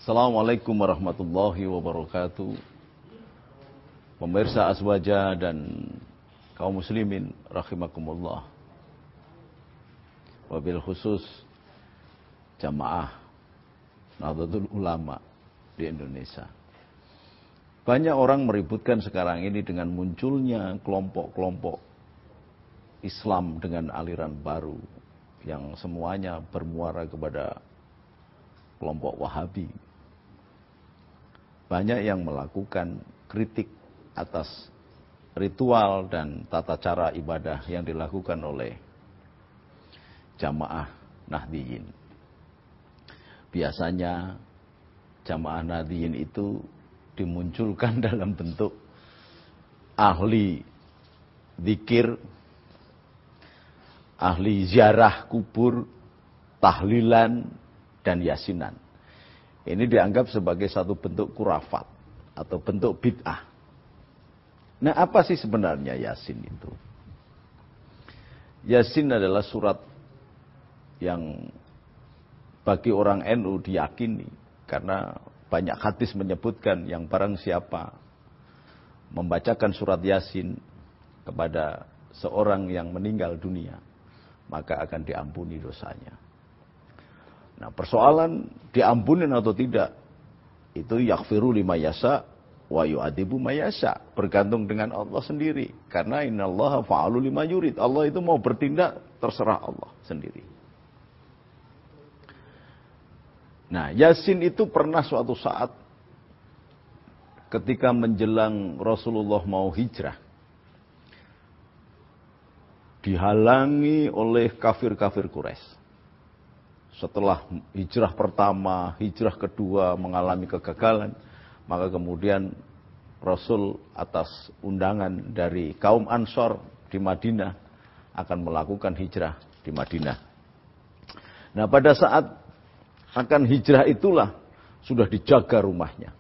Assalamualaikum warahmatullahi wabarakatuh. Pemirsa Azwaja dan kaum muslimin rahimakumullah. Wabil khusus jamaah Nahdlatul Ulama di Indonesia. Banyak orang meributkan sekarang ini dengan munculnya kelompok-kelompok Islam dengan aliran baru yang semuanya bermuara kepada kelompok Wahabi. Banyak yang melakukan kritik atas ritual dan tata cara ibadah yang dilakukan oleh jamaah Nahdliyin. Biasanya jamaah Nahdliyin itu dimunculkan dalam bentuk ahli zikir, ahli ziarah kubur, tahlilan, dan yasinan. Ini dianggap sebagai satu bentuk kurafat atau bentuk bid'ah. Nah, apa sih sebenarnya Yasin itu? Yasin adalah surat yang bagi orang NU diyakini karena banyak hadis menyebutkan yang barang siapa membacakan surat Yasin kepada seorang yang meninggal dunia, maka akan diampuni dosanya. Nah, persoalan diampunin atau tidak itu yaghfiru lima yasha wa yu'adzibu ma yasha, bergantung dengan Allah sendiri. Karena innallaha fa'alu lima yurid. Allah itu mau bertindak terserah Allah sendiri. Nah, Yasin itu pernah suatu saat ketika menjelang Rasulullah mau hijrah dihalangi oleh kafir-kafir Quraisy. Setelah hijrah pertama, hijrah kedua mengalami kegagalan, maka kemudian Rasul atas undangan dari kaum Ansor di Madinah akan melakukan hijrah di Madinah. Nah, pada saat akan hijrah itulah sudah dijaga rumahnya.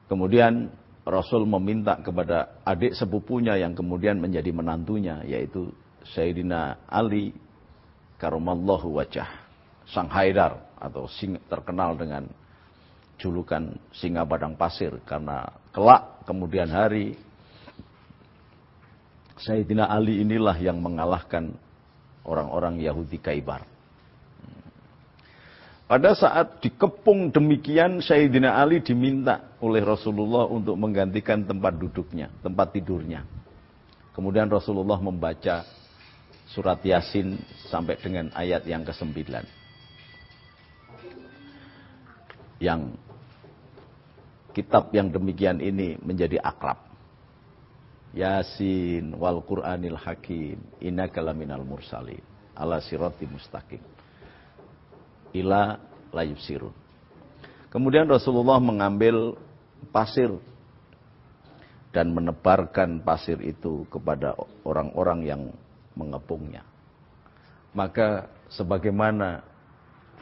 Kemudian Rasul meminta kepada adik sepupunya yang kemudian menjadi menantunya, yaitu Sayyidina Ali Karamallahu wajah, Sang Haidar atau terkenal dengan julukan singa padang pasir, karena kelak kemudian hari Sayyidina Ali inilah yang mengalahkan orang-orang Yahudi Khaibar. Pada saat dikepung demikian, Sayyidina Ali diminta oleh Rasulullah untuk menggantikan tempat duduknya, tempat tidurnya. Kemudian Rasulullah membaca surat Yasin sampai dengan ayat yang ke-9. Yang kitab yang demikian ini menjadi akrab. Yasin wal Qur'anil Hakim innaka laminal mursalin ala siratim mustaqim ila layubsirun. Kemudian Rasulullah mengambil pasir dan menebarkan pasir itu kepada orang-orang yang mengepungnya. Maka sebagaimana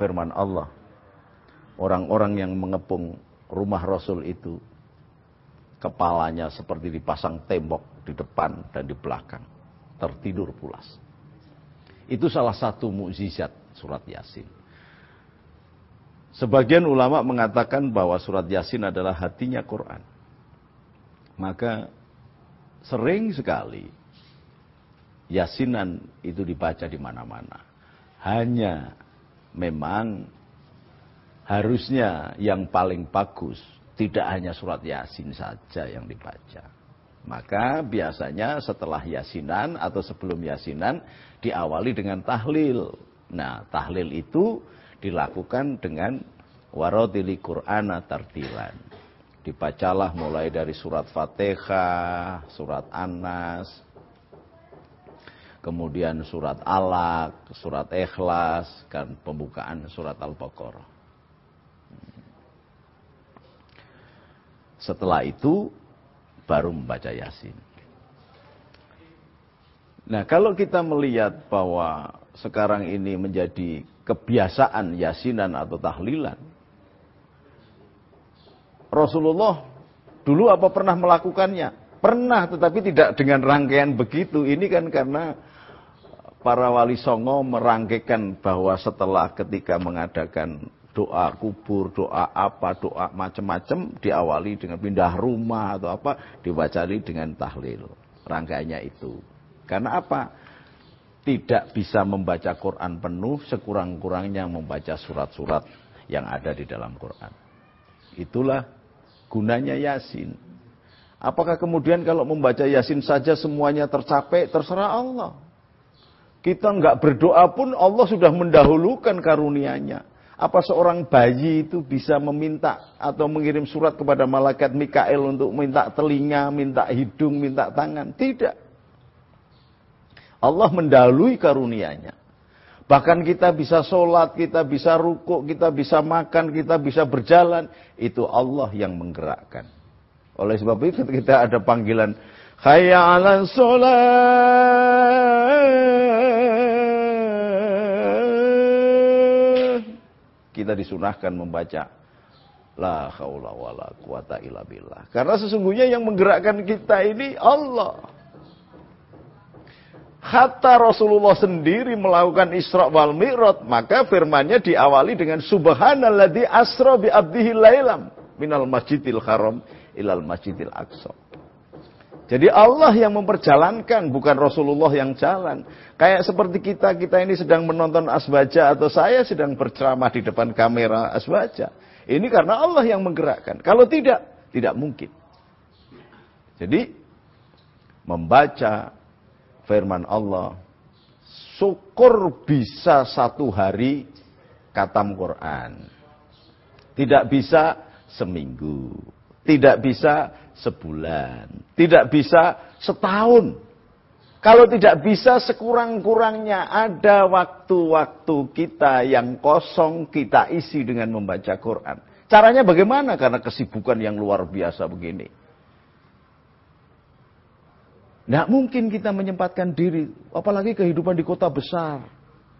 firman Allah, orang-orang yang mengepung rumah Rasul itu kepalanya seperti dipasang tembok di depan dan di belakang, tertidur pulas. Itu salah satu mukjizat surat Yasin. Sebagian ulama mengatakan bahwa surat Yasin adalah hatinya Quran. Maka sering sekali Yasinan itu dibaca di mana-mana. Hanya memang harusnya yang paling bagus tidak hanya surat Yasin saja yang dibaca. Maka biasanya setelah Yasinan atau sebelum Yasinan diawali dengan tahlil. Nah, tahlil itu dilakukan dengan waratili Qur'ana tartilan. Dibacalah mulai dari surat Fatihah, surat An-Nas, kemudian surat Alaq, surat Ikhlas, dan pembukaan surat Al-Baqarah. Setelah itu baru membaca Yasin. Nah, kalau kita melihat bahwa sekarang ini menjadi kebiasaan Yasinan atau tahlilan, Rasulullah dulu apa pernah melakukannya? Pernah, tetapi tidak dengan rangkaian begitu. Ini kan karena para wali songo merangkaikan bahwa setelah ketika mengadakan doa kubur, doa apa, doa macam-macam, diawali dengan pindah rumah atau apa, diwacari dengan tahlil. Rangkaiannya itu. Karena apa? Tidak bisa membaca Quran penuh, sekurang-kurangnya membaca surat-surat yang ada di dalam Quran. Itulah gunanya Yasin. Apakah kemudian kalau membaca Yasin saja semuanya tercapai? Terserah Allah. Kita enggak berdoa pun Allah sudah mendahulukan karunia-Nya. Apa seorang bayi itu bisa meminta atau mengirim surat kepada malaikat Mikail untuk minta telinga, minta hidung, minta tangan? Tidak. Allah mendahului karunia-Nya. Bahkan kita bisa sholat, kita bisa rukuk, kita bisa makan, kita bisa berjalan. Itu Allah yang menggerakkan. Oleh sebab itu kita ada panggilan hayya 'alas shalah. Kita disunahkan membaca la haula wala quwata illa billah. Karena sesungguhnya yang menggerakkan kita ini Allah. Hatta Rasulullah sendiri melakukan Isra wal Mi'raj, maka firman-Nya diawali dengan subhanalladzi asra bi 'abdihi lailam minal masjidil haram ilal masjidil aqsa. Jadi Allah yang memperjalankan, bukan Rasulullah yang jalan. Kayak seperti kita ini sedang menonton asbaja atau saya sedang berceramah di depan kamera asbaja. Ini karena Allah yang menggerakkan. Kalau tidak mungkin. Jadi membaca firman Allah, syukur bisa 1 hari khatam Quran. Tidak bisa seminggu. Tidak bisa sebulan, tidak bisa setahun. Kalau tidak bisa, sekurang-kurangnya ada waktu-waktu kita yang kosong kita isi dengan membaca Quran. Caranya bagaimana? Karena kesibukan yang luar biasa begini. Nggak mungkin kita menyempatkan diri, apalagi kehidupan di kota besar.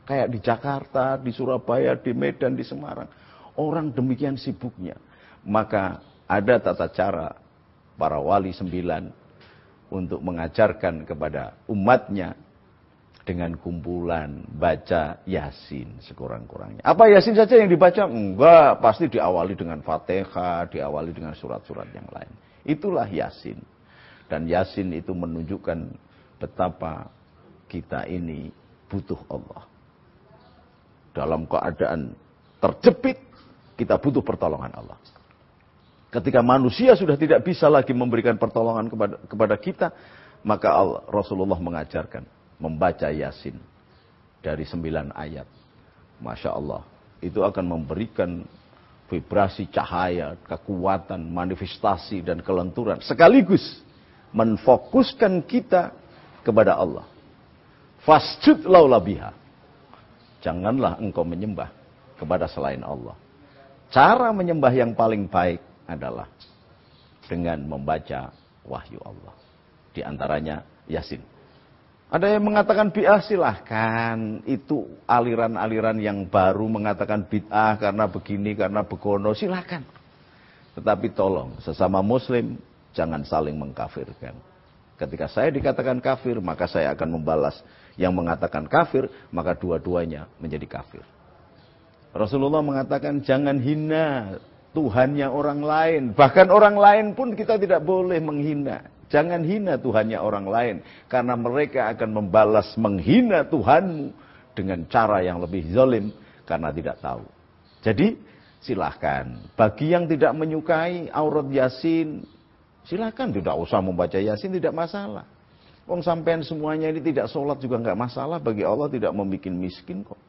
Kayak di Jakarta, di Surabaya, di Medan, di Semarang. Orang demikian sibuknya. Maka ada tata cara para wali 9 untuk mengajarkan kepada umatnya dengan kumpulan baca Yasin sekurang-kurangnya. Apa Yasin saja yang dibaca? Enggak, pasti diawali dengan Fatihah, diawali dengan surat-surat yang lain. Itulah Yasin. Dan Yasin itu menunjukkan betapa kita ini butuh Allah. Dalam keadaan terjepit, kita butuh pertolongan Allah. Ketika manusia sudah tidak bisa lagi memberikan pertolongan kepada kita, maka Rasulullah mengajarkan membaca Yasin dari 9 ayat. Masya Allah, itu akan memberikan vibrasi cahaya, kekuatan, manifestasi, dan kelenturan. Sekaligus menfokuskan kita kepada Allah. Fasjud laula biha. Janganlah engkau menyembah kepada selain Allah. Cara menyembah yang paling baik adalah dengan membaca wahyu Allah. Di antaranya Yasin. Ada yang mengatakan bid'ah, silahkan. Itu aliran-aliran yang baru mengatakan bid'ah karena begini, karena begono, silahkan. Tetapi tolong, sesama muslim jangan saling mengkafirkan. Ketika saya dikatakan kafir, maka saya akan membalas. Yang mengatakan kafir, maka dua-duanya menjadi kafir. Rasulullah mengatakan jangan hina Tuhannya orang lain. Bahkan orang lain pun kita tidak boleh menghina. Jangan hina Tuhannya orang lain. Karena mereka akan membalas menghina Tuhanmu dengan cara yang lebih zalim. Karena tidak tahu. Jadi silahkan. Bagi yang tidak menyukai aurat Yasin, silahkan. Tidak usah membaca Yasin, tidak masalah. Wong sampean semuanya ini tidak sholat juga nggak masalah. Bagi Allah tidak membuat miskin kok.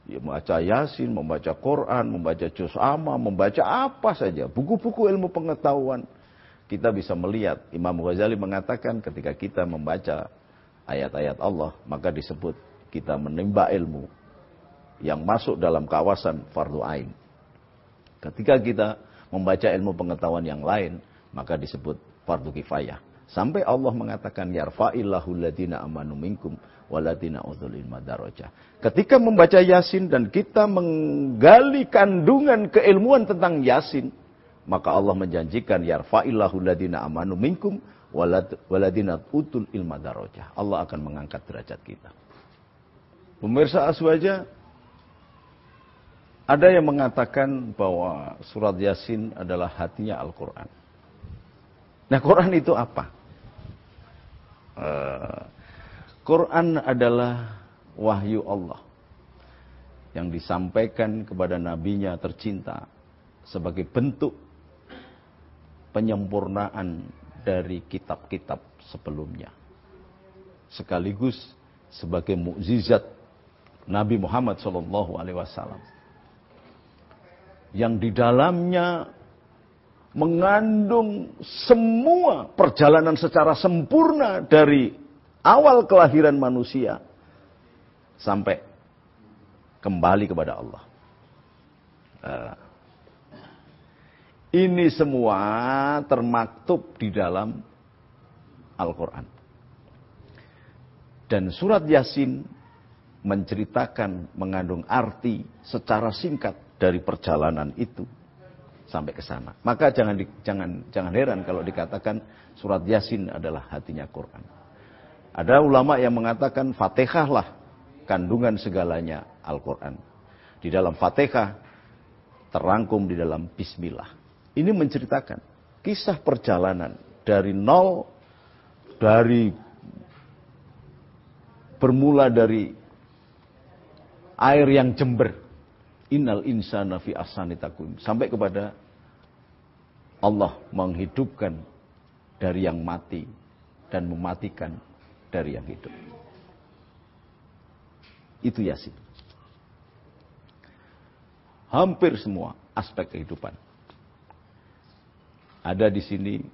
Ya, membaca Yasin, membaca Quran, membaca juz amma, membaca apa saja. Buku-buku ilmu pengetahuan. Kita bisa melihat, Imam Ghazali mengatakan ketika kita membaca ayat-ayat Allah, maka disebut kita menimba ilmu yang masuk dalam kawasan fardu ain. Ketika kita membaca ilmu pengetahuan yang lain, maka disebut fardu kifayah. Sampai Allah mengatakan, yarfa'illahu alladhina amanu minkum waladina udzul ilma darajah. Ketika membaca Yasin dan kita menggali kandungan keilmuan tentang Yasin, maka Allah menjanjikan yarfa'illahu alladhina amanu minkum waladina udzul ilma darajah. Allah akan mengangkat derajat kita. Pemirsa Aswaja, ada yang mengatakan bahwa surat Yasin adalah hatinya Al-Quran. Nah, Quran itu apa? Quran adalah wahyu Allah yang disampaikan kepada nabinya tercinta sebagai bentuk penyempurnaan dari kitab-kitab sebelumnya. Sekaligus sebagai mukjizat Nabi Muhammad SAW. Yang di dalamnya mengandung semua perjalanan secara sempurna dari awal kelahiran manusia sampai kembali kepada Allah. Ini semua termaktub di dalam Al-Quran. Dan surat Yasin menceritakan, mengandung arti secara singkat dari perjalanan itu sampai ke sana. Maka jangan heran kalau dikatakan surat Yasin adalah hatinya Quran. Ada ulama yang mengatakan Fatihah lah kandungan segalanya Al-Quran. Di dalam Fatihah terangkum di dalam Bismillah. Ini menceritakan kisah perjalanan dari nol, bermula dari air yang jember. Innal insana fi ahsani taqwim. Sampai kepada Allah menghidupkan dari yang mati dan mematikan dari yang hidup. Itu Yasin. Hampir semua aspek kehidupan ada di sini.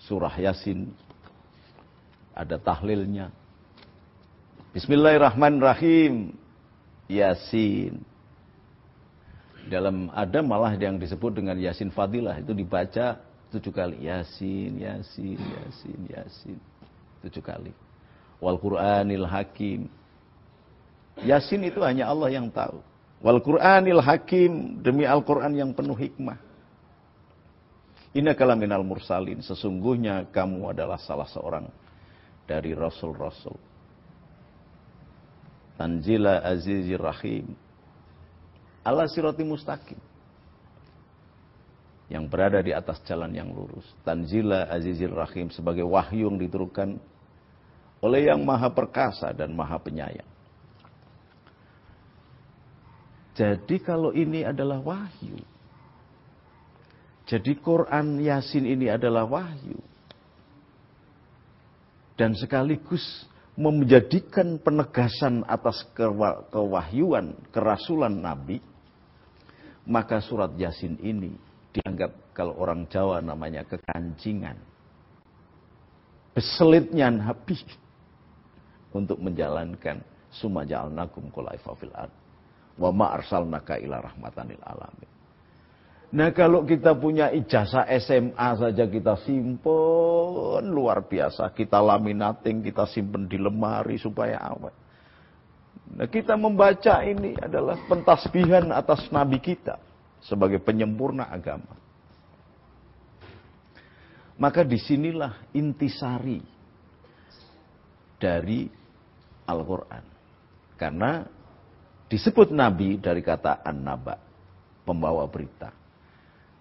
Surah Yasin ada tahlilnya. Bismillahirrahmanirrahim. Yasin. Ada malah yang disebut dengan Yasin Fadilah, itu dibaca 7 kali. Yasin, Yasin, Yasin, Yasin. 7 kali. Wal Qur'anil Hakim. Yasin itu hanya Allah yang tahu. Wal Qur'anil Hakim, demi Al-Quran yang penuh hikmah. Innaka laminal mursalin, sesungguhnya kamu adalah salah seorang dari rasul-rasul. Tanzila azizir rahim. Ala sirati mustaqim. Yang berada di atas jalan yang lurus. Tanzila azizir rahim, sebagai wahyu yang diturunkan oleh yang maha perkasa dan maha penyayang. Jadi kalau ini adalah wahyu, jadi Quran Yasin ini adalah wahyu, dan sekaligus menjadikan penegasan atas kewahyuan, kerasulan Nabi, maka surat Yasin ini dianggap, kalau orang Jawa namanya, kekancingan. Beselitnya Nabi untuk menjalankan summa ja'alnakum khulafa fil ard wa ma arsalnaka ila rahmatan lil alamin. Nah, kalau kita punya ijazah SMA saja kita simpen luar biasa, kita laminating, kita simpen di lemari supaya awet. Nah, kita membaca ini adalah pentasbihan atas Nabi kita sebagai penyempurna agama. Maka disinilah intisari dari Al-Quran. Karena disebut Nabi dari kata an-naba, pembawa berita.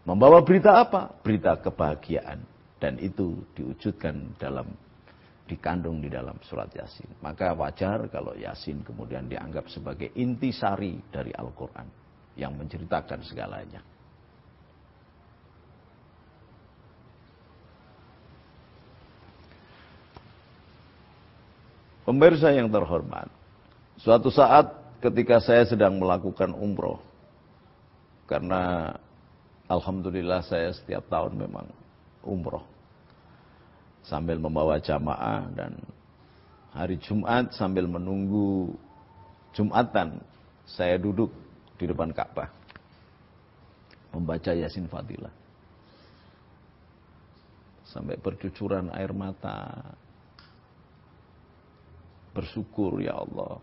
Membawa berita apa? Berita kebahagiaan. Dan itu diwujudkan dikandung di dalam surat Yasin. Maka wajar kalau Yasin kemudian dianggap sebagai intisari dari Al-Quran yang menceritakan segalanya. Pemirsa yang terhormat, suatu saat ketika saya sedang melakukan umroh, karena alhamdulillah saya setiap tahun memang umroh sambil membawa jamaah, dan hari Jumat sambil menunggu Jumatan saya duduk di depan Ka'bah membaca Yasin Fadilah sampai bercucuran air mata, bersyukur, ya Allah,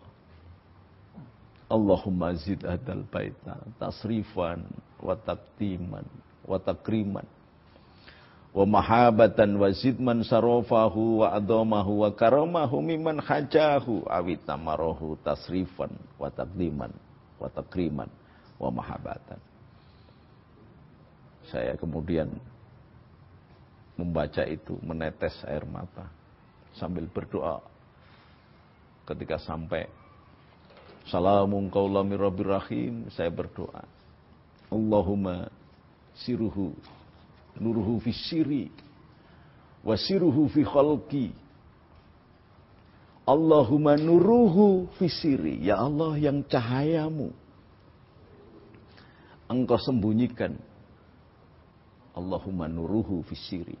Allahumma zid hadal baita tasrifan wa taktiman wa takriman wa mahabatan wa zidman sarofahu wa adamahu wa karamahu mimman hajahu awit tamarahu tasrifan wa taqdiman wa takriman wa mahabatan. Saya kemudian membaca itu, menetes air mata sambil berdoa. Ketika sampai salamun qaulam mir rabbir rahim, saya berdoa, Allahumma siruhu nuruhu fi sirri wa siruhu fi khalqi. Allahumma nuruhu fi sirri, ya Allah yang cahayamu Engkau sembunyikan. Allahumma nuruhu fi sirri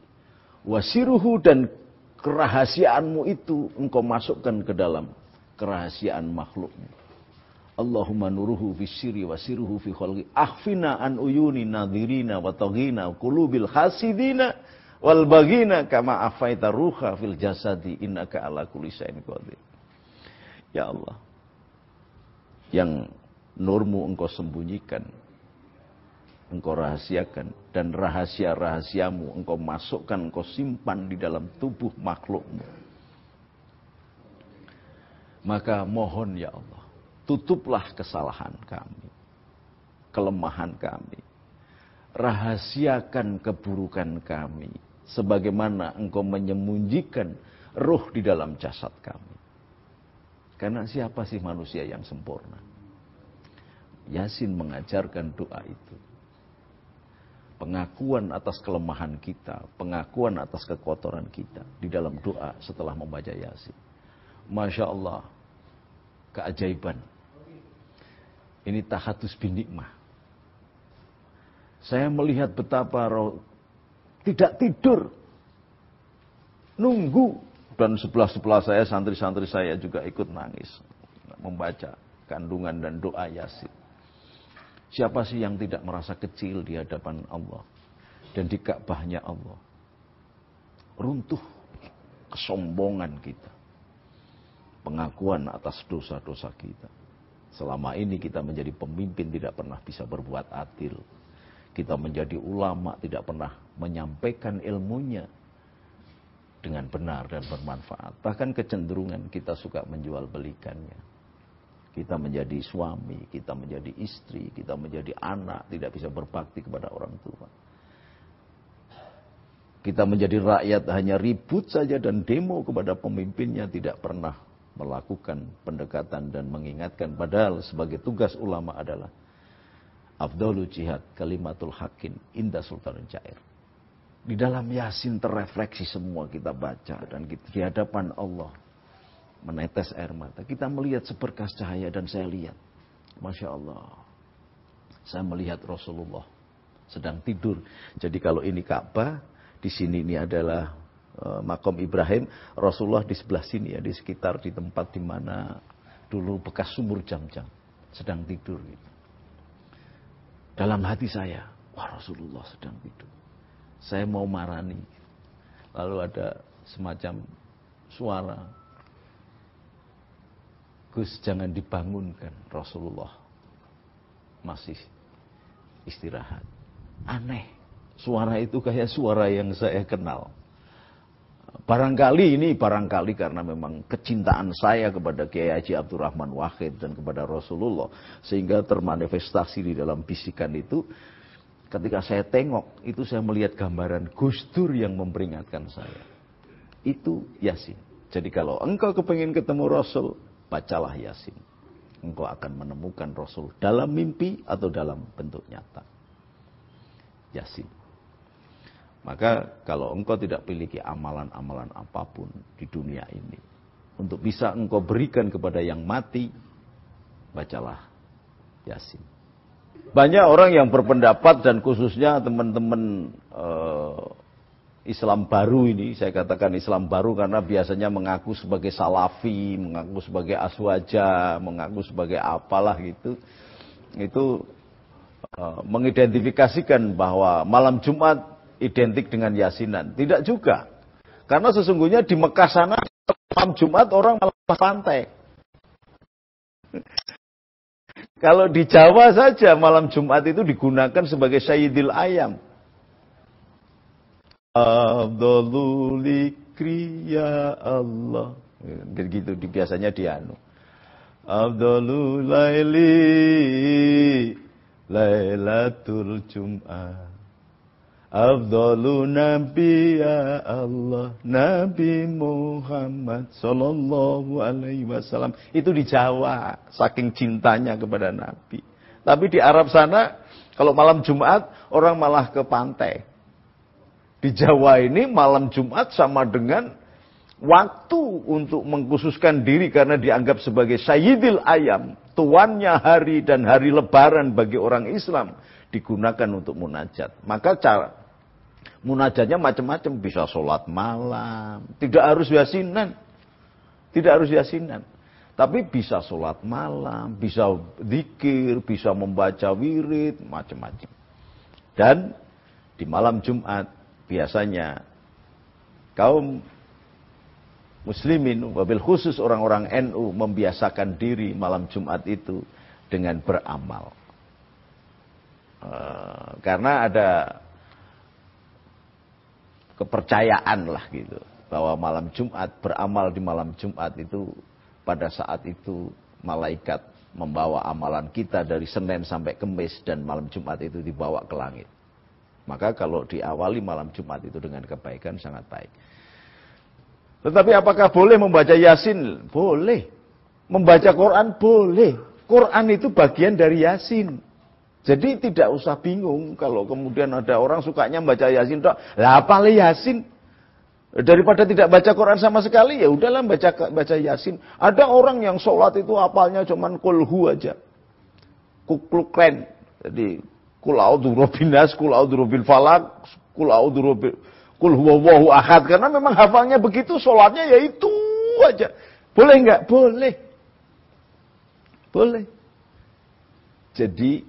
wa siruhu, dan kerahasiaanmu itu Engkau masukkan ke dalam kerahasiaan makhlukmu. Allahumma nuruhu fi sirri wa siruhu fi khalqi akhfina an uyuni nadhirina wa taghina qulubil hasidina wal bagina kama afaita ruha fil jasadi innaka ala kulli syai'in qadir. Ya Allah, yang nurmu Engkau sembunyikan, Engkau rahasiakan, dan rahasia-rahasiamu Engkau masukkan, Engkau simpan di dalam tubuh makhlukmu. Maka mohon ya Allah, tutuplah kesalahan kami, kelemahan kami. Rahasiakan keburukan kami, sebagaimana Engkau menyembunyikan ruh di dalam jasad kami. Karena siapa sih manusia yang sempurna? Yasin mengajarkan doa itu. Pengakuan atas kelemahan kita, pengakuan atas kekotoran kita di dalam doa setelah membaca Yasin. Masya Allah, keajaiban. Ini tahatus bin nikmah. Saya melihat betapa tidak tidur, nunggu, dan sebelah-sebelah saya, santri-santri saya juga ikut nangis membaca kandungan dan doa Yasin. Siapa sih yang tidak merasa kecil di hadapan Allah dan di Ka'bahnya Allah? Runtuh kesombongan kita, pengakuan atas dosa-dosa kita. Selama ini kita menjadi pemimpin tidak pernah bisa berbuat adil. Kita menjadi ulama tidak pernah menyampaikan ilmunya dengan benar dan bermanfaat. Bahkan kecenderungan kita suka menjual belikannya. Kita menjadi suami, kita menjadi istri, kita menjadi anak, tidak bisa berbakti kepada orang tua. Kita menjadi rakyat hanya ribut saja dan demo kepada pemimpinnya, tidak pernah melakukan pendekatan dan mengingatkan. Padahal sebagai tugas ulama adalah afdhalu jihad kalimatul haqqin inda sultanin jair. Di dalam Yasin terrefleksi semua kita baca, dan di hadapan Allah menetes air mata. Kita melihat seberkas cahaya, dan saya lihat, Masya Allah, saya melihat Rasulullah sedang tidur. Jadi kalau ini Ka'bah, di sini ini adalah Makom Ibrahim, Rasulullah di sebelah sini ya, di sekitar di tempat di mana dulu bekas sumur Jam-Jam, sedang tidur. Gitu. Dalam hati saya, wah Rasulullah sedang tidur. Saya mau marani. Lalu ada semacam suara, Gus jangan dibangunkan, Rasulullah masih istirahat. Aneh, suara itu kayak suara yang saya kenal. Barangkali karena memang kecintaan saya kepada Kiai Haji Abdurrahman Wahid dan kepada Rasulullah, sehingga termanifestasi di dalam bisikan itu. Ketika saya tengok, itu saya melihat gambaran Gus Dur yang memperingatkan saya. Itu Yasin. Jadi kalau engkau kepingin ketemu Rasul, bacalah Yasin. Engkau akan menemukan Rasul dalam mimpi atau dalam bentuk nyata. Yasin. Maka kalau engkau tidak memiliki amalan-amalan apapun di dunia ini, untuk bisa engkau berikan kepada yang mati, bacalah Yasin. Banyak orang yang berpendapat, dan khususnya teman-teman Islam baru ini, saya katakan Islam baru karena biasanya mengaku sebagai salafi, mengaku sebagai aswaja, mengaku sebagai apalah gitu. Itu mengidentifikasikan bahwa malam Jumat identik dengan Yasinan. Tidak juga. Karena sesungguhnya di Mekah sana malam Jumat orang malam pantai. Kalau di Jawa saja malam Jumat itu digunakan sebagai Sayyidil Ayam. Afdhalul dzikri ya Allah. Gitu biasanya dianu. Afdhalul laili lailatul jum'ah. Afdhalun nabi ya Allah, Nabi Muhammad sallallahu alaihi wasallam. Itu di Jawa, saking cintanya kepada Nabi. Tapi di Arab sana, kalau malam Jumat, orang malah ke pantai. Di Jawa ini malam Jumat sama dengan waktu untuk mengkhususkan diri karena dianggap sebagai Sayyidil Ayam, tuannya hari dan hari lebaran bagi orang Islam, digunakan untuk munajat. Maka cara munajatnya macam-macam, bisa sholat malam, tidak harus yasinan. Tidak harus yasinan. Tapi bisa sholat malam, bisa zikir, bisa membaca wirid, macam-macam. Dan di malam Jumat biasanya kaum muslimin, wabil khusus orang-orang NU membiasakan diri malam Jumat itu dengan beramal. Karena ada kepercayaan lah gitu, bahwa malam Jumat, beramal di malam Jumat itu, pada saat itu malaikat membawa amalan kita dari Senin sampai Kamis, dan malam Jumat itu dibawa ke langit. Maka kalau diawali malam Jumat itu dengan kebaikan sangat baik. Tetapi apakah boleh membaca Yasin? Boleh. Membaca Quran? Boleh. Quran itu bagian dari Yasin. Jadi tidak usah bingung kalau kemudian ada orang sukanya membaca Yasin. Lah apalagi Yasin? Daripada tidak baca Quran sama sekali, ya udahlah baca Yasin. Ada orang yang sholat itu apalnya cuman kulhu aja. Kuklukren. Jadi kul a'udzu birabbin nas, kul a'udzu birabbil falaq, kul huwallahu ahad. Karena memang hafalnya begitu, sholatnya ya itu aja. Boleh enggak? Boleh. Boleh. Jadi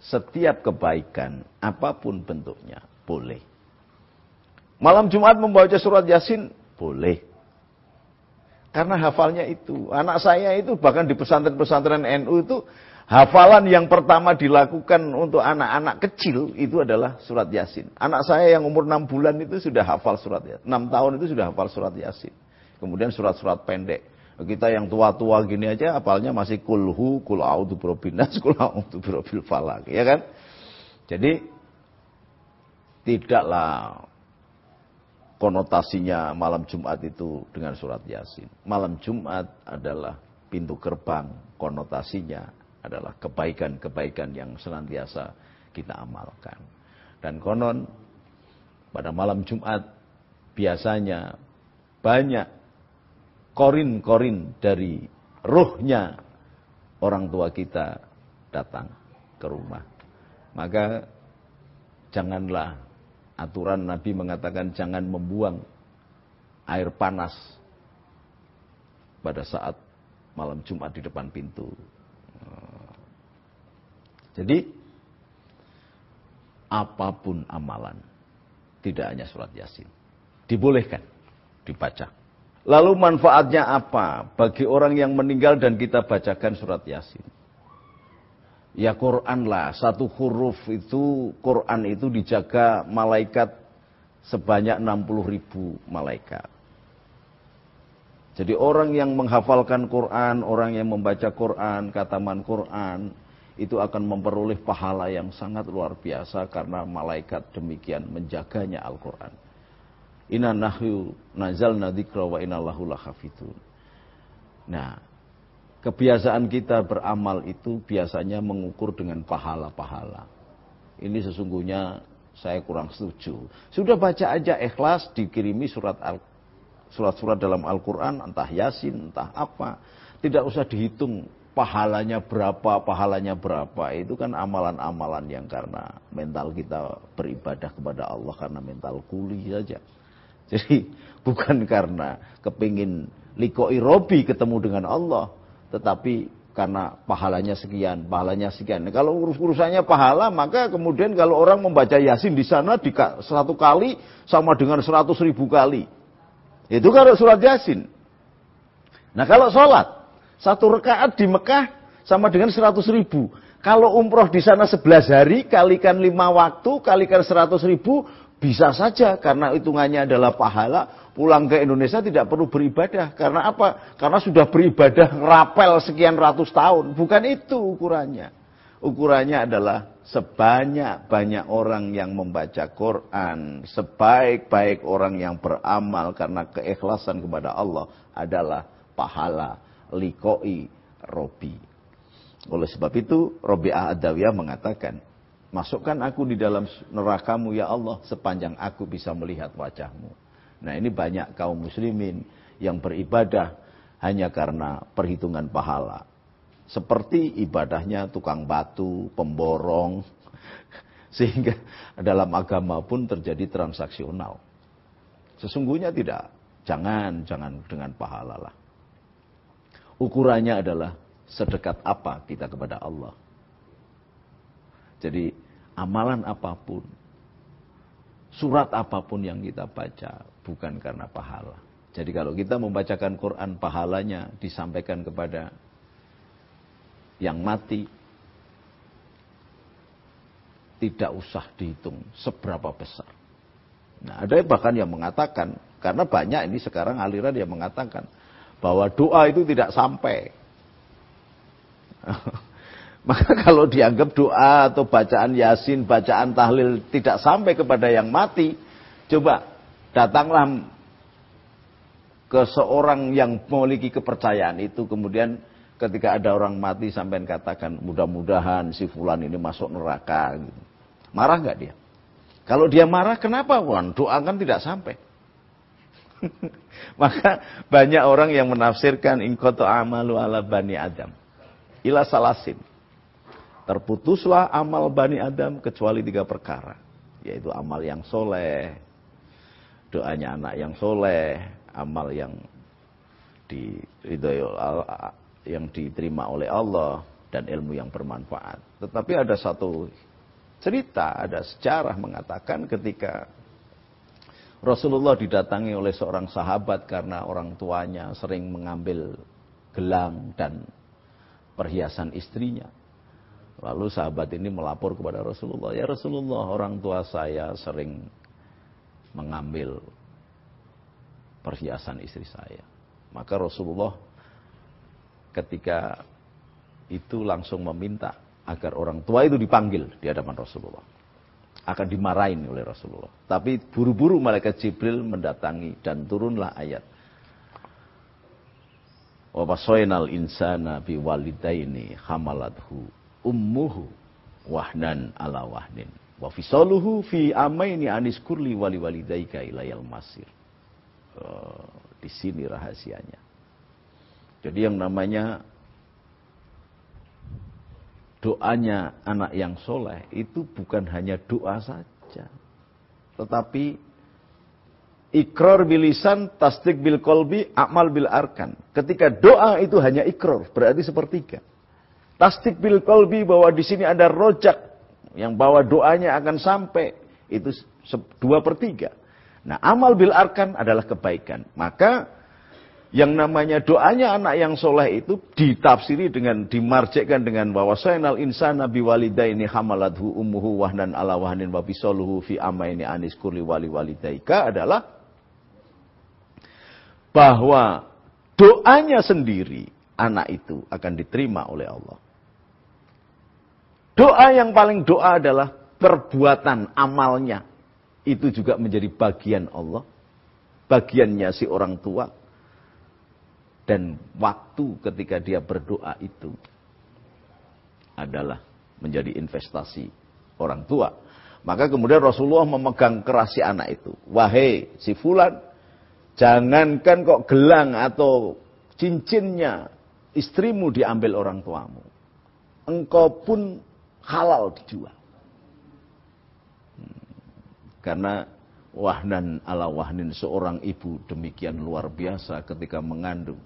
setiap kebaikan, apapun bentuknya, boleh. Malam Jumat membaca surat Yasin, boleh. Karena hafalnya itu. Anak saya itu bahkan di pesantren-pesantren NU itu, hafalan yang pertama dilakukan untuk anak-anak kecil itu adalah surat Yasin. Anak saya yang umur 6 bulan itu sudah hafal surat Yasin. 6 tahun itu sudah hafal surat Yasin. Kemudian surat-surat pendek. Kita yang tua-tua gini aja hafalnya masih kulhu, kul a'udzu birabbin nas, kul a'udzu birabbil falaq, ya kan? Jadi tidaklah konotasinya malam Jumat itu dengan surat Yasin. Malam Jumat adalah pintu gerbang, konotasinya adalah kebaikan-kebaikan yang senantiasa kita amalkan. Dan konon pada malam Jumat biasanya banyak korin-korin dari ruhnya orang tua kita datang ke rumah. Maka janganlah, aturan Nabi mengatakan jangan membuang air panas pada saat malam Jumat di depan pintu. Jadi apapun amalan, tidak hanya surat Yasin, dibolehkan dibaca. Lalu manfaatnya apa bagi orang yang meninggal dan kita bacakan surat Yasin? Ya Quran lah, satu huruf itu, Quran itu dijaga malaikat sebanyak 60.000 malaikat. Jadi orang yang menghafalkan Quran, orang yang membaca Quran, khataman Quran, itu akan memperoleh pahala yang sangat luar biasa karena malaikat demikian menjaganya Al-Quran. Inna nahyu nazalna dzikra wa inna lahu lahafidun. Nah, kebiasaan kita beramal itu biasanya mengukur dengan pahala-pahala. Ini sesungguhnya saya kurang setuju. Sudah baca aja Ikhlas, dikirimi surat-surat dalam Al-Quran, entah Yasin, entah apa. Tidak usah dihitung pahalanya berapa. Itu kan amalan-amalan yang karena mental kita beribadah kepada Allah karena mental kuli saja. Jadi bukan karena kepingin likoi robi ketemu dengan Allah, tetapi karena pahalanya sekian. Nah, kalau urusannya pahala, maka kemudian kalau orang membaca Yasin di sana 100 kali sama dengan 100.000 kali. Itu kalau surat Yasin. Nah kalau sholat, 1 rakaat di Mekah sama dengan 100.000. Kalau umroh di sana 11 hari, kalikan 5 waktu, kalikan 100.000, Bisa saja karena hitungannya adalah pahala, pulang ke Indonesia tidak perlu beribadah. Karena apa? Karena sudah beribadah rapel sekian ratus tahun. Bukan itu ukurannya. Ukurannya adalah sebanyak-banyak orang yang membaca Quran, sebaik-baik orang yang beramal karena keikhlasan kepada Allah adalah pahala liqoi Robi. Oleh sebab itu, Robi'ah Ad-Dawiyah mengatakan, masukkan aku di dalam nerakamu ya Allah sepanjang aku bisa melihat wajahmu. Nah, ini banyak kaum muslimin yang beribadah hanya karena perhitungan pahala. Seperti ibadahnya tukang batu, pemborong, sehingga dalam agama pun terjadi transaksional. Sesungguhnya tidak, jangan dengan pahala lah. Ukurannya adalah sedekat apa kita kepada Allah. Jadi amalan apapun, surat apapun yang kita baca bukan karena pahala. Jadi kalau kita membacakan Quran, pahalanya disampaikan kepada yang mati, tidak usah dihitung seberapa besar. Nah, ada bahkan yang mengatakan, karena banyak ini sekarang aliran yang mengatakan bahwa doa itu tidak sampai. Maka kalau dianggap doa atau bacaan Yasin, bacaan tahlil tidak sampai kepada yang mati, coba datanglah ke seorang yang memiliki kepercayaan itu, kemudian ketika ada orang mati sampai katakan mudah-mudahan si fulan ini masuk neraka. Gitu. Marah nggak dia? Kalau dia marah, kenapa? Wan, doa kan tidak sampai. Maka banyak orang yang menafsirkan ingkoto amalu ala bani Adam ila salasin. Terputuslah amal bani Adam kecuali 3 perkara, yaitu amal yang soleh, doanya anak yang soleh, amal yang yang diterima oleh Allah, dan ilmu yang bermanfaat. Tetapi ada satu cerita, ada sejarah mengatakan ketika Rasulullah didatangi oleh seorang sahabat karena orang tuanya sering mengambil gelang dan perhiasan istrinya. Lalu sahabat ini melapor kepada Rasulullah, ya Rasulullah, orang tua saya sering mengambil perhiasan istri saya. Maka Rasulullah ketika itu langsung meminta agar orang tua itu dipanggil di hadapan Rasulullah. Akan dimarahin oleh Rasulullah. Tapi buru-buru malaikat Jibril mendatangi dan turunlah ayat. Wa wasainal insana biwalidaini hamalathu ummuhu wahnan ala wahnin wa fisaluhu fi amaini aniskurli waliwalidaika ilayal masir. Di sini rahasianya. Jadi yang namanya doanya anak yang soleh itu bukan hanya doa saja, tetapi ikrar bilisan, tasdik bil kolbi, amal bil arkan. Ketika doa itu hanya ikrar, berarti sepertiga. Tasdik bil kolbi, bahwa di sini ada rojak yang bahwa doanya akan sampai, itu 2/3. Nah, amal bil arkan adalah kebaikan. Maka yang namanya doanya anak yang soleh itu ditafsiri dengan, dimarjekkan dengan wawasainal insana biwalidaini hamalathu ummuhu wahnan ala wahnin wa bisaluhu fi amaini anis kurli walidaika adalah bahwa doanya sendiri anak itu akan diterima oleh Allah. Doa yang paling doa adalah perbuatan amalnya. Itu juga menjadi bagian Allah. Bagiannya si orang tua. Dan waktu ketika dia berdoa itu adalah menjadi investasi orang tua. Maka kemudian Rasulullah memegang keras si anak itu. Wahai si fulan, jangankan kok gelang atau cincinnya istrimu diambil orang tuamu. Engkau pun halal dijual. Karena wahnan ala wahnin, seorang ibu demikian luar biasa ketika mengandung.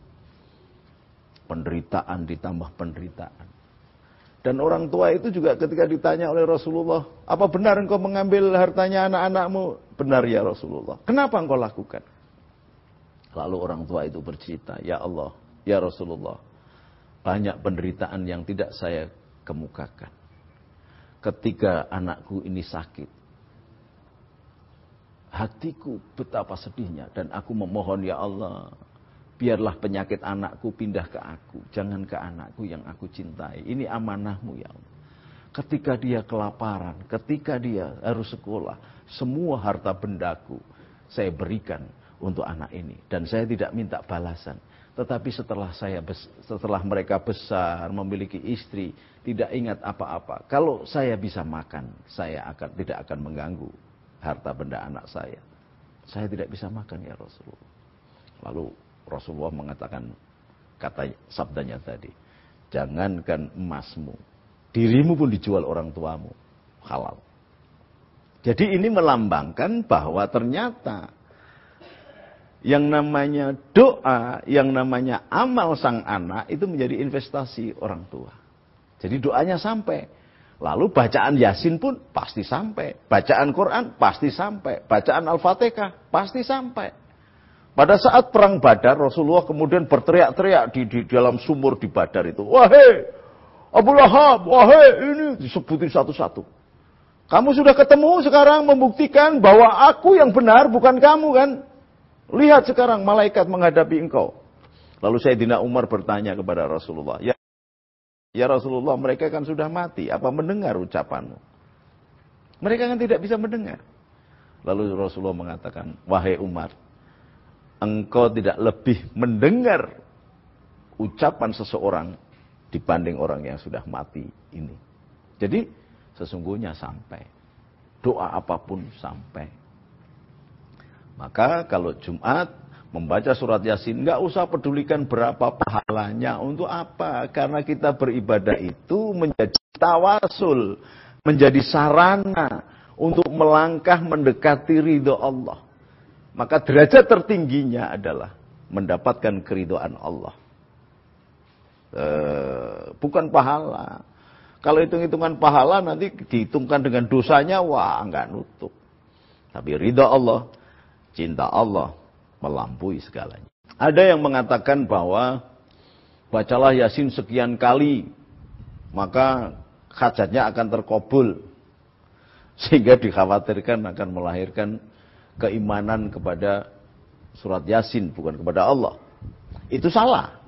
Penderitaan ditambah penderitaan. Dan orang tua itu juga ketika ditanya oleh Rasulullah, apa benar engkau mengambil hartanya anak-anakmu? Benar ya Rasulullah. Kenapa engkau lakukan? Lalu orang tua itu bercerita, ya Allah, ya Rasulullah, banyak penderitaan yang tidak saya kemukakan. Ketika anakku ini sakit, hatiku betapa sedihnya dan aku memohon ya Allah, biarlah penyakit anakku pindah ke aku, jangan ke anakku yang aku cintai. Ini amanahmu ya Allah. Ketika dia kelaparan, ketika dia harus sekolah, semua harta bendaku saya berikan untuk anak ini. Dan saya tidak minta balasan. Tetapi setelah mereka besar, memiliki istri, tidak ingat apa-apa. Kalau saya bisa makan, saya tidak akan mengganggu harta benda anak saya. Saya tidak bisa makan ya Rasulullah. Lalu Rasulullah mengatakan sabdanya tadi, jangankan emasmu, dirimu pun dijual orang tuamu, halal. Jadi ini melambangkan bahwa ternyata yang namanya doa, yang namanya amal sang anak itu menjadi investasi orang tua. Jadi doanya sampai. Lalu bacaan Yasin pun pasti sampai. Bacaan Quran pasti sampai. Bacaan Al-Fatihah pasti sampai. Pada saat perang Badar, Rasulullah kemudian berteriak-teriak di dalam sumur di Badar itu. Wahai Abu Lahab, wahai ini. Disebutin satu-satu. Kamu sudah ketemu sekarang membuktikan bahwa aku yang benar bukan kamu kan. Lihat sekarang malaikat menghadapi engkau. Lalu Sayyidina Umar bertanya kepada Rasulullah. Ya Rasulullah, mereka kan sudah mati. Apa mendengar ucapanmu? Mereka kan tidak bisa mendengar. Lalu Rasulullah mengatakan, wahai Umar, engkau tidak lebih mendengar ucapan seseorang dibanding orang yang sudah mati ini. Jadi sesungguhnya sampai. Doa apapun sampai. Maka kalau Jumat membaca surat Yasin, nggak usah pedulikan berapa pahalanya, untuk apa? Karena kita beribadah itu menjadi tawasul, menjadi sarana untuk melangkah mendekati ridho Allah. Maka derajat tertingginya adalah mendapatkan keridhaan Allah. Bukan pahala. Kalau hitung-hitungan pahala nanti dihitungkan dengan dosanya, wah nggak nutup. Tapi ridho Allah, cinta Allah melampaui segalanya. Ada yang mengatakan bahwa bacalah Yasin sekian kali, maka hajatnya akan terkabul. Sehingga dikhawatirkan akan melahirkan keimanan kepada surat Yasin, bukan kepada Allah. Itu salah.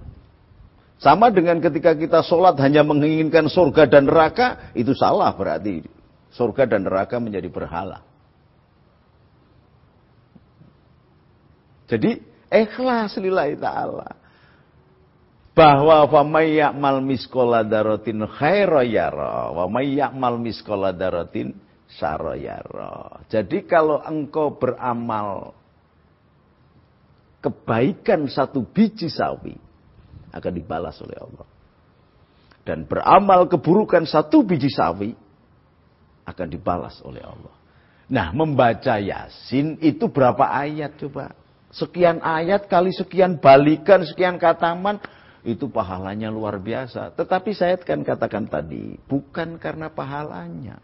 Sama dengan ketika kita sholat hanya menginginkan surga dan neraka, itu salah berarti. Surga dan neraka menjadi berhala. Jadi ikhlas lillahi ta'ala. Bahwa wa may ya'mal misqala dzarratin khairan yara wa may ya'mal misqala dzarratin syarran yara. Jadi kalau engkau beramal kebaikan satu biji sawi akan dibalas oleh Allah. Dan beramal keburukan satu biji sawi akan dibalas oleh Allah. Nah, membaca Yasin itu berapa ayat coba? Sekian ayat kali sekian balikan, sekian kataman, itu pahalanya luar biasa. Tetapi saya kan katakan tadi, bukan karena pahalanya.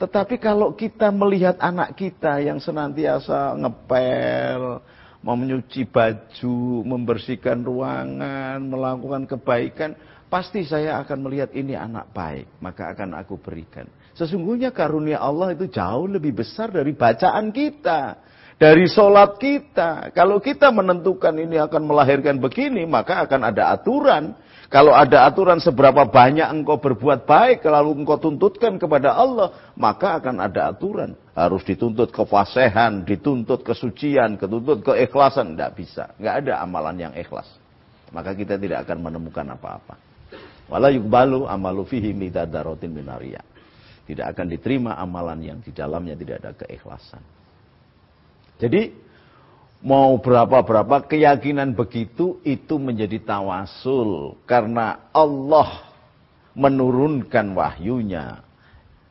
Tetapi kalau kita melihat anak kita yang senantiasa ngepel, menyuci baju, membersihkan ruangan, melakukan kebaikan, pasti saya akan melihat ini anak baik, maka akan aku berikan. Sesungguhnya karunia Allah itu jauh lebih besar dari bacaan kita. Dari sholat kita. Kalau kita menentukan ini akan melahirkan begini, maka akan ada aturan. Kalau ada aturan seberapa banyak engkau berbuat baik, lalu engkau tuntutkan kepada Allah, maka akan ada aturan. Harus dituntut kefasihan, dituntut kesucian, dituntut keikhlasan. Tidak bisa. Tidak ada amalan yang ikhlas. Maka kita tidak akan menemukan apa-apa. Wala yuqbalu amalu fihi midadarotin minariya. Tidak akan diterima amalan yang di dalamnya tidak ada keikhlasan. Jadi mau berapa-berapa keyakinan begitu itu menjadi tawasul. Karena Allah menurunkan wahyunya.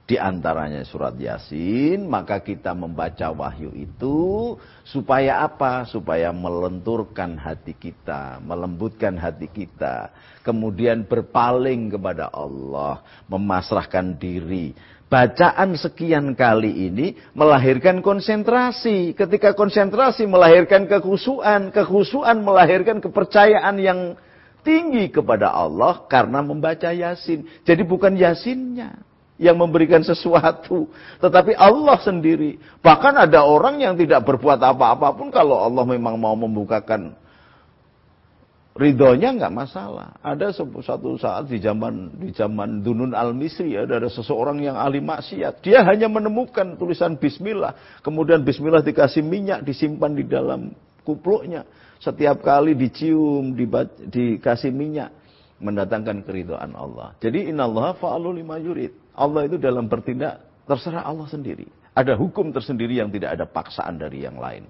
Di antaranya surat Yasin, maka kita membaca wahyu itu supaya apa? Supaya melenturkan hati kita, melembutkan hati kita. Kemudian berpaling kepada Allah, memasrahkan diri. Bacaan sekian kali ini melahirkan konsentrasi. Ketika konsentrasi melahirkan kekhusyuan. Kekhusyuan melahirkan kepercayaan yang tinggi kepada Allah karena membaca Yasin. Jadi bukan Yasinnya. yang memberikan sesuatu, tetapi Allah sendiri. Bahkan ada orang yang tidak berbuat apa-apa pun kalau Allah memang mau membukakan ridhonya nggak masalah. Ada suatu saat di zaman Dunun al-Misri ada seseorang yang ahli maksiat. Dia hanya menemukan tulisan Bismillah, kemudian Bismillah dikasih minyak disimpan di dalam kupluknya. Setiap kali dicium dikasih minyak mendatangkan keridhaan Allah. Jadi innallaha fa'alu lima yurid. Allah itu dalam bertindak terserah Allah sendiri. Ada hukum tersendiri yang tidak ada paksaan dari yang lain.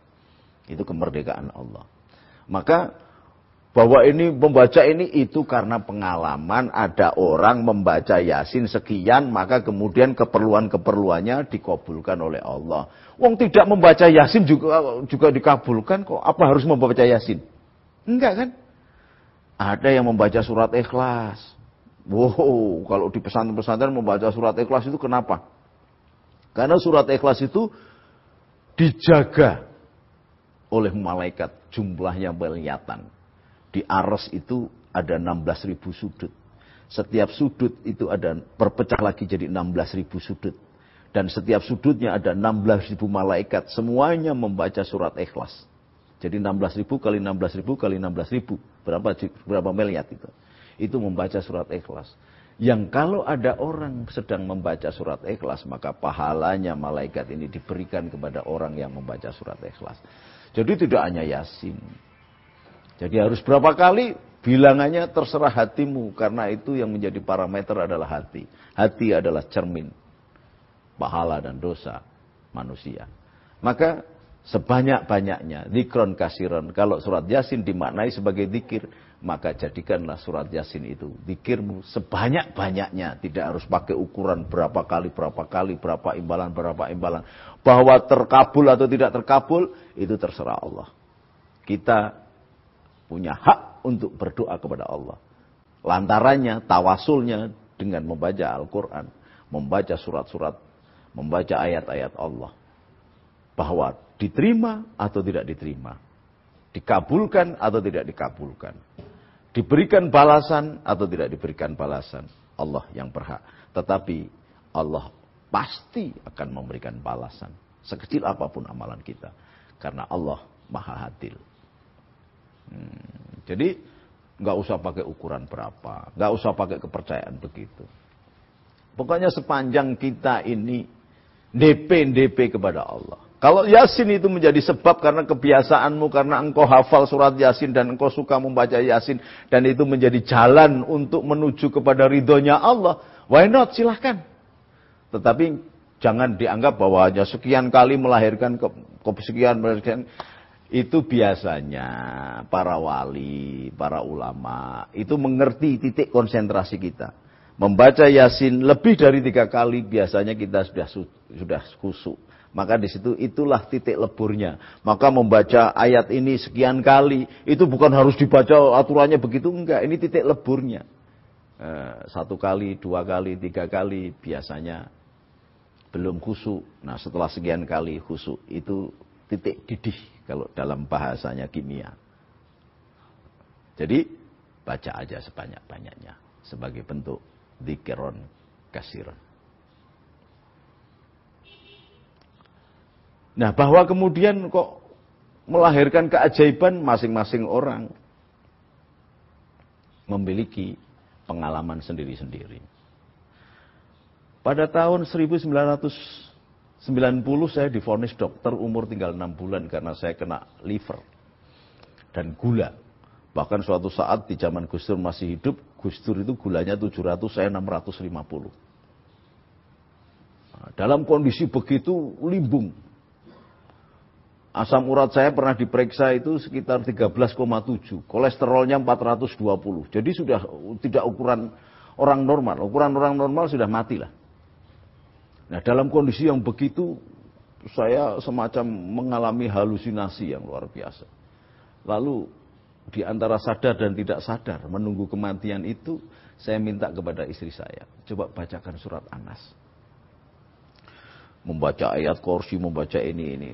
Itu kemerdekaan Allah. Maka bahwa ini membaca ini itu karena pengalaman ada orang membaca Yasin sekian, maka kemudian keperluan-keperluannya dikabulkan oleh Allah. Wong tidak membaca Yasin juga dikabulkan kok. Apa harus membaca Yasin? Enggak kan? Ada yang membaca surat Ikhlas. Wow, kalau di pesantren-pesantren membaca surat Ikhlas itu kenapa? Karena surat Ikhlas itu dijaga oleh malaikat, jumlahnya kelihatan. Di Arsy itu ada 16.000 sudut. Setiap sudut itu ada berpecah lagi jadi 16.000 sudut. Dan setiap sudutnya ada 16.000 malaikat. Semuanya membaca surat Ikhlas. Jadi 16.000 kali 16.000 kali 16.000. Berapa miliar itu? Itu membaca surat Ikhlas. Yang kalau ada orang sedang membaca surat Ikhlas, maka pahalanya malaikat ini diberikan kepada orang yang membaca surat Ikhlas. Jadi tidak hanya Yasin. Jadi harus berapa kali? Bilangannya terserah hatimu. Karena itu yang menjadi parameter adalah hati. Hati adalah cermin pahala dan dosa manusia. Maka sebanyak-banyaknya zikron kasiron. Kalau surat Yasin dimaknai sebagai zikir, maka jadikanlah surat Yasin itu zikirmu sebanyak-banyaknya. Tidak harus pakai ukuran berapa kali, berapa imbalan. Bahwa terkabul atau tidak terkabul, itu terserah Allah. Kita punya hak untuk berdoa kepada Allah. Lantarannya, tawasulnya dengan membaca Al-Quran, membaca surat-surat, membaca ayat-ayat Allah. Bahwa diterima atau tidak diterima. Dikabulkan atau tidak dikabulkan. Diberikan balasan atau tidak diberikan balasan. Allah yang berhak. Tetapi Allah pasti akan memberikan balasan. Sekecil apapun amalan kita. Karena Allah maha adil. Jadi nggak usah pakai ukuran berapa. Nggak usah pakai kepercayaan begitu. Pokoknya sepanjang kita ini DP kepada Allah. Kalau Yasin itu menjadi sebab karena kebiasaanmu, karena engkau hafal surat Yasin dan engkau suka membaca Yasin, dan itu menjadi jalan untuk menuju kepada ridhonya Allah, why not? Silahkan. Tetapi jangan dianggap bahwa hanya sekian kali melahirkan sekian. Itu biasanya para wali, para ulama itu mengerti titik konsentrasi kita. Membaca Yasin lebih dari 3 kali biasanya kita sudah khusyuk. Maka di situ itulah titik leburnya. Maka membaca ayat ini sekian kali itu bukan harus dibaca aturannya begitu, enggak. Ini titik leburnya. 1 kali, 2 kali, 3 kali biasanya belum khusyuk. Nah setelah sekian kali khusyuk itu titik didih kalau dalam bahasanya kimia. Jadi baca aja sebanyak-banyaknya sebagai bentuk dzikron kasiron. Nah, bahwa kemudian kok melahirkan keajaiban, masing-masing orang memiliki pengalaman sendiri-sendiri. Pada tahun 1990 saya divonis dokter umur tinggal 6 bulan karena saya kena liver dan gula. Bahkan suatu saat di zaman Gus Dur masih hidup, Gus Dur itu gulanya 700, saya 650. Nah, dalam kondisi begitu limbung. Asam urat saya pernah diperiksa itu sekitar 13,7. Kolesterolnya 420. Jadi sudah tidak ukuran orang normal. Ukuran orang normal sudah matilah. Nah dalam kondisi yang begitu, saya semacam mengalami halusinasi yang luar biasa. Lalu di antara sadar dan tidak sadar menunggu kematian itu, saya minta kepada istri saya, coba bacakan surat Anas. Membaca ayat kursi, membaca ini.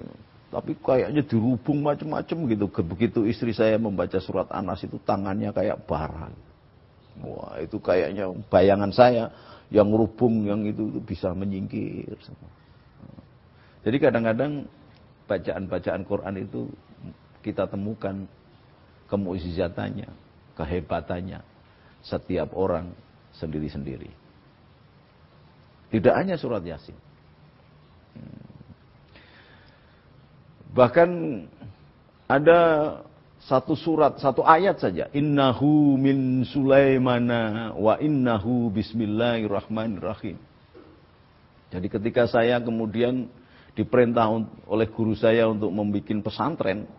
Tapi kayaknya dirubung macam-macam gitu. Begitu istri saya membaca surat Anas itu tangannya kayak bara. Wah itu kayaknya bayangan saya. yang rubung, yang itu bisa menyingkir semua. Jadi kadang-kadang bacaan-bacaan Quran itu kita temukan kemu'jizatannya, kehebatannya setiap orang sendiri-sendiri. Tidak hanya surat Yasin. Bahkan ada satu surat, satu ayat saja. Innahu min Sulaimana wa innahu bismillahirrahmanirrahim. Jadi ketika saya kemudian diperintah oleh guru saya untuk membuat pesantren,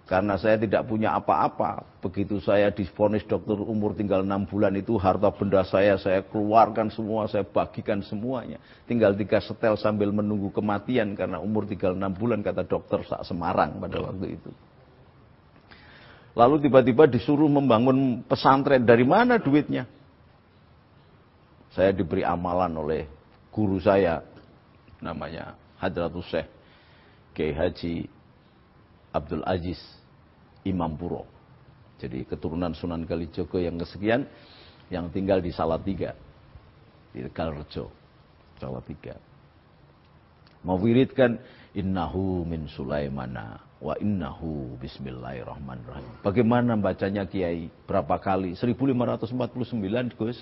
karena saya tidak punya apa-apa, begitu saya divonis dokter umur tinggal 6 bulan itu harta benda saya keluarkan semua, saya bagikan semuanya. Tinggal 3 setel sambil menunggu kematian karena umur tinggal 6 bulan kata dokter sak Semarang pada waktu itu. Lalu tiba-tiba disuruh membangun pesantren, dari mana duitnya? Saya diberi amalan oleh guru saya, namanya Hadratus Syekh Kiai Haji Abdul Aziz Imam Puro. Jadi keturunan Sunan Kalijogo yang kesekian, yang tinggal di Salatiga, di Tegalrejo, Salatiga. Mewiridkan innahu min Sulaimana wa innahu bismillahirrahmanirrahim. Bagaimana bacanya Kiai? Berapa kali? 1549 Gus.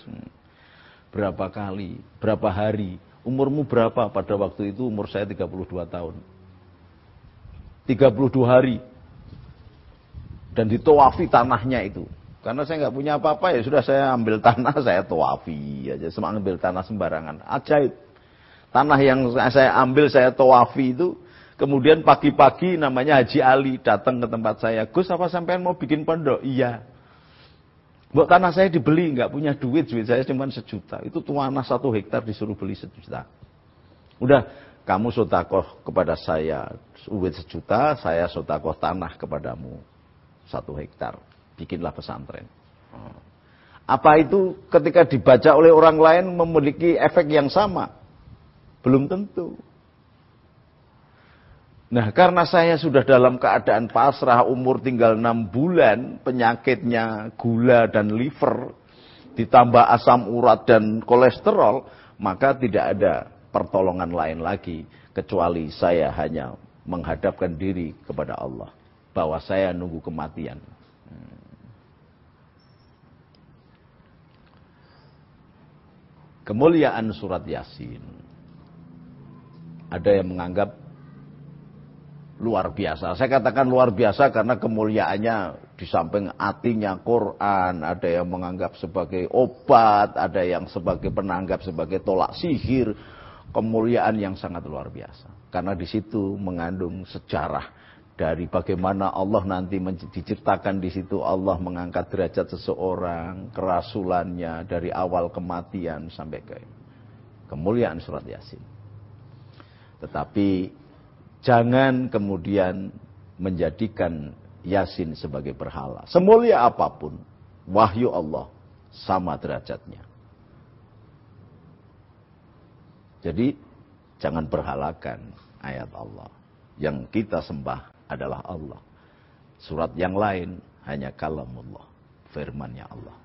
Berapa kali? Berapa hari? Umurmu berapa? Pada waktu itu umur saya 32 tahun. 32 hari. Dan ditawafi tanahnya itu. Karena saya nggak punya apa-apa, ya sudah saya ambil tanah, saya tawafi aja. Semua ambil tanah sembarangan. Ajaib. Tanah yang saya ambil, saya tawafi itu. Kemudian pagi-pagi namanya Haji Ali datang ke tempat saya. Gus, apa sampean mau bikin pondok? Iya. Buat tanah saya dibeli, nggak punya duit saya cuma 1 juta. Itu tanah 1 hektar disuruh beli 1 juta. Udah, kamu sodakoh kepada saya duit 1 juta, saya sodakoh tanah kepadamu 1 hektar. Bikinlah pesantren. Apa itu ketika dibaca oleh orang lain memiliki efek yang sama? Belum tentu. Nah, karena saya sudah dalam keadaan pasrah, umur tinggal 6 bulan, penyakitnya gula dan liver, ditambah asam urat dan kolesterol, maka tidak ada pertolongan lain lagi, kecuali saya hanya menghadapkan diri kepada Allah, bahwa saya nunggu kematian. Kemuliaan surat Yasin. Ada yang menganggap luar biasa. Saya katakan luar biasa karena kemuliaannya di samping artinya Quran, ada yang menganggap sebagai obat, ada yang menganggap sebagai tolak sihir. Kemuliaan yang sangat luar biasa. Karena di situ mengandung sejarah dari bagaimana Allah nanti diceritakan di situ Allah mengangkat derajat seseorang, kerasulannya dari awal kematian sampai ke kemuliaan surat Yasin. Tetapi jangan kemudian menjadikan Yasin sebagai berhala. Semulia apapun, wahyu Allah sama derajatnya. Jadi, jangan berhalakan ayat Allah. Yang kita sembah adalah Allah. Surat yang lain hanya kalamullah, firman-Nya Allah.